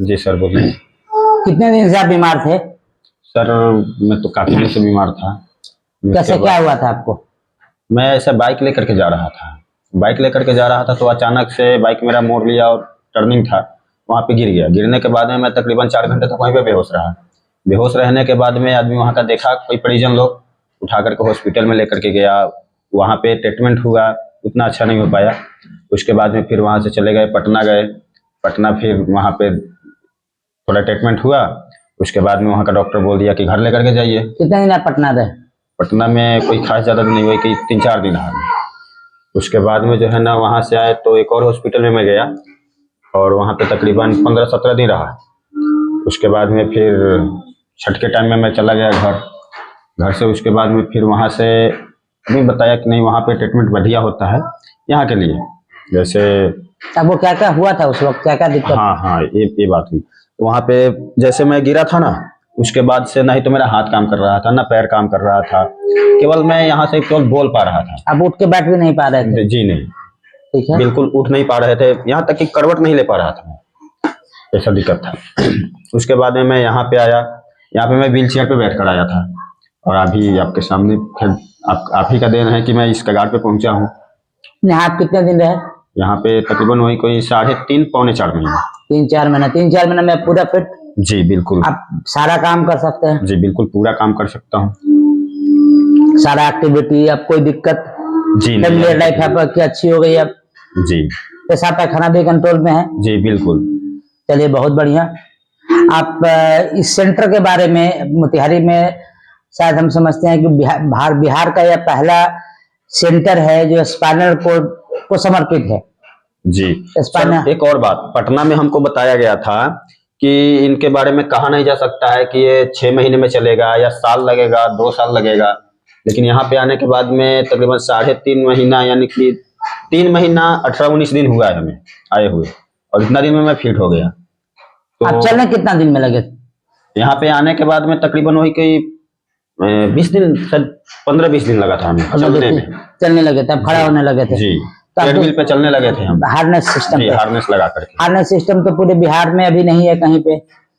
जी sir बोलिए। कितने दिन से आप बीमार थे? सर मैं तो काफी दिन से बीमार था। कैसे क्या हुआ था आपको? मैं ऐसे बाइक लेकर के जा रहा था। तो अचानक से बाइक मेरा मोड़ लिया और टर्निंग था, वहाँ पे गिर गया। गिरने के बाद में मैं तकरीबन 4 घंटे तक वहीं पे बेहोश रहा। बेहोश रहने के बाद में आदमी वहाँ का देखा, कोई परिजन लोग उठा करके हॉस्पिटल में लेकर के गया। वहाँ पे ट्रीटमेंट हुआ, उतना अच्छा नहीं हो पाया। उसके बाद में फिर वहाँ से चले गए, पटना गए। पटना फिर वहाँ पे थोड़ा ट्रीटमेंट हुआ। उसके बाद में वहाँ का डॉक्टर बोल दिया कि घर लेकर के जाइए। कितने दिन आप पटना रहे? पटना में कोई खास ज़्यादा दिन नहीं हुई, कि 3-4 दिन रहा। उसके बाद में जो है ना, वहाँ से आए तो एक और हॉस्पिटल में मैं गया और वहाँ पे तकरीबन 15-17 दिन रहा। उसके बाद में फिर छठ के टाइम में मैं चला गया घर से। उसके बाद में फिर वहाँ से भी बताया कि नहीं, वहाँ पे ट्रीटमेंट बढ़िया होता है यहाँ के लिए। जैसे अब वो क्या क्या हुआ था उस वक्त, क्या क्या दिक्कत? हाँ, ये बात हुई। वहाँ पे जैसे मैं गिरा था ना, उसके बाद से ना ही तो मेरा हाथ काम कर रहा था, ना पैर काम कर रहा था। केवल मैं यहाँ से केवल बोल पा रहा था। अब उठ के बैठ भी नहीं पा रहे थे? जी नहीं, ठीक है। बिल्कुल उठ नहीं पा रहे थे, यहाँ तक कि करवट नहीं ले पा रहा था, ऐसा दिक्कत था। उसके बाद में मैं यहाँ पे आया। यहाँ पे मैं व्हील चेयर पे बैठ कर आया था और अभी आपके सामने फिर आप ही का देन है कि मैं इस कगार पे पहुंचा हूँ। यहाँ आप कितने दिन रहे? यहाँ पे तकरीबन वही कोई 3.5 पौने 4 महीने। 3-4 महीना। 3-4 महीने में पूरा फिट? जी बिल्कुल। आप सारा काम कर सकते हैं? जी बिल्कुल, पूरा काम कर सकता हूँ। सारा एक्टिविटी, अब कोई दिक्कत? जी फैमिली लाइफ आपकी अच्छी हो गई अब? जी। पेशाब पैखाना भी कंट्रोल में है? जी बिल्कुल। चलिए बहुत बढ़िया। आप इस सेंटर के बारे में, मोतिहारी में शायद हम समझते हैं कि बिहार का यह पहला सेंटर है जो स्पाइनल कोड को समर्पित है। जी सर, एक और बात, पटना में हमको बताया गया था कि इनके बारे में कहा नहीं जा सकता है कि ये 6 महीने में चलेगा या साल लगेगा, 2 साल लगेगा। लेकिन यहाँ पे आने के बाद में तकरीबन 3.5 महीना, यानी कि 3 महीना 18-19 दिन हुआ है हमें आए हुए, और इतना दिन में मैं फिट हो गया। तो आप चलने कितना दिन में लगे? यहाँ पे आने के बाद में तकरीबन वही कोई 20 दिन, शायद 15-20 दिन लगा था हमें चलने में। चलने लगे थे, खड़ा होने लगे थे? जी, ट्रेडमिल पे चलने लगे थे हम। Harness system? हार्नेस लगा करके। हार्नेस सिस्टम तो पूरे बिहार में अभी नहीं है कहीं पे।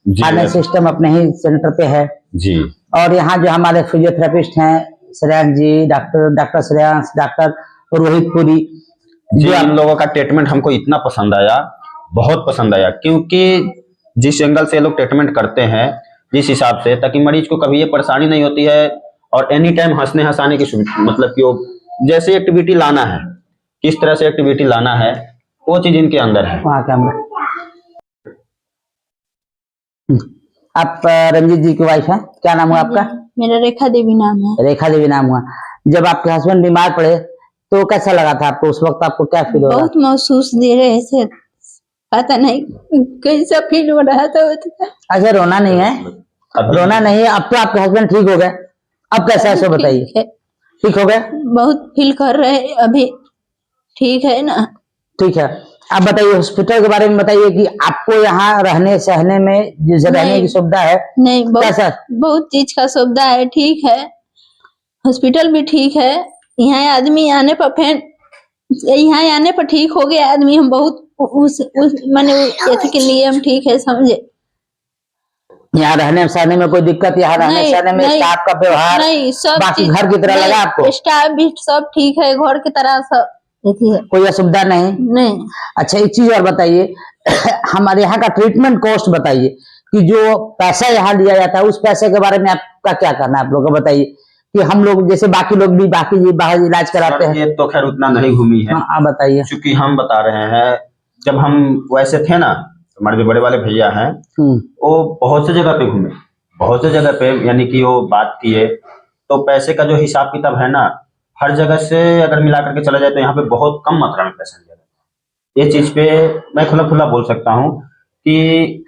हार्नेस सिस्टम अपने ही सेंटर पे है जी। और यहाँ जो हमारे फिजियोथेरेपिस्ट हैं, श्रेयांश जी, डॉक्टर श्रेयांश, डॉक्टर रोहित पुरी जी, इन लोगों का ट्रीटमेंट हमको इतना पसंद आया, बहुत पसंद आया। क्योंकि जिस एंगल से लोग ट्रीटमेंट करते हैं, जिस हिसाब से, ताकि मरीज को कभी ये परेशानी नहीं होती है, और एनी टाइम हंसने हंसाने की, मतलब कि वो जैसे एक्टिविटी लाना है, किस तरह से एक्टिविटी लाना है, वो चीज इनके अंदर है। वहाँ कैमरा। आप रंजीत जी की वाइफ हैं? क्या नाम हुआ आपका? मेरा रेखा देवी नाम है। रेखा देवी नाम हुआ। जब आपके हस्बैंड बीमार पड़े तो कैसा लगा था आपको? उस वक्त आपको क्या फील हो रहा था? बहुत महसूस दे रहे थे, पता नहीं कैसा फील हो रहा था। अच्छा, रोना नहीं है, रोना नहीं है। अब तो आपके हस्बैंड ठीक हो गए, अब कैसा है सो बताइए। ठीक हो गए? बहुत फील कर रहे हैं अभी, ठीक है ना? ठीक है। आप बताइए हॉस्पिटल के बारे में, बताइए कि आपको यहाँ रहने सहने में जो रहने की सुविधा है? नहीं, बहुत चीज का सुविधा है, ठीक है। हॉस्पिटल भी ठीक है। यहाँ आदमी आने पर ठीक हो गया आदमी। हम बहुत माने के लिए हम ठीक है समझे। यहाँ रहने सहने में कोई दिक्कत? यहाँ रहने सहने में स्टाफ का व्यवहार नहीं, सब बाकी घर की तरह लगा आपको? स्टाफ भी सब ठीक है, घर की तरह सब। कोई असुविधा नहीं? अच्छा, एक चीज और बताइए, हमारे यहाँ का ट्रीटमेंट कॉस्ट बताइए, कि जो पैसा यहाँ लिया जाता है उस पैसे के बारे में आपका क्या करना है? आप लोग को बताइए कि हम लोग जैसे बाकी लोग भी बाहर इलाज कराते हैं। ये तो खैर उतना नहीं घूमी है। आप बताइए। क्योंकि हम बता रहे हैं, जब हम वैसे थे ना, हमारे जो बड़े वाले भैया हैं, वो बहुत से जगह पे घूमे, बहुत से जगह पे, यानी कि वो बात किए तो पैसे का जो हिसाब किताब है ना, हर जगह से अगर मिला करके चला जाए तो यहाँ पे बहुत कम मात्रा में पैसा लिया जाता है। ये चीज पे मैं खुला बोल सकता हूँ कि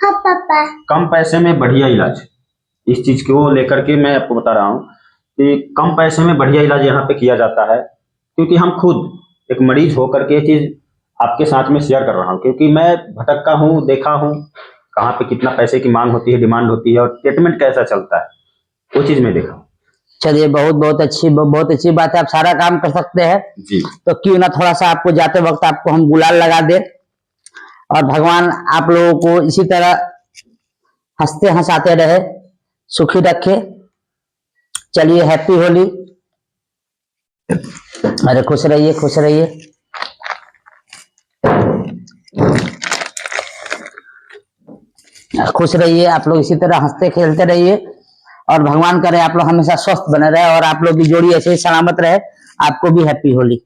कम पैसे में बढ़िया इलाज, इस चीज को लेकर के मैं आपको बता रहा हूँ कि कम पैसे में बढ़िया इलाज यहाँ पे किया जाता है। क्योंकि हम खुद एक मरीज होकर के ये चीज आपके साथ में शेयर कर रहा हूँ, क्योंकि मैं भटका हूँ, देखा हूँ कहाँ पे कितना पैसे की मांग होती है, डिमांड होती है, और ट्रीटमेंट कैसा चलता है, वो चीज मैं देखा हूँ। चलिए बहुत अच्छी बात है। आप सारा काम कर सकते हैं जी। तो क्यों ना थोड़ा सा आपको जाते वक्त आपको हम गुलाल लगा दे, और भगवान आप लोगों को इसी तरह हंसते हंसाते रहे, सुखी रखे। चलिए हैप्पी होली। अरे खुश रहिए, खुश रहिए। खुश रहिए आप लोग, इसी तरह हंसते खेलते रहिए और भगवान करे आप लोग हमेशा स्वस्थ बने रहे और आप लोग की जोड़ी ऐसे ही सलामत रहे। आपको भी हैप्पी होली।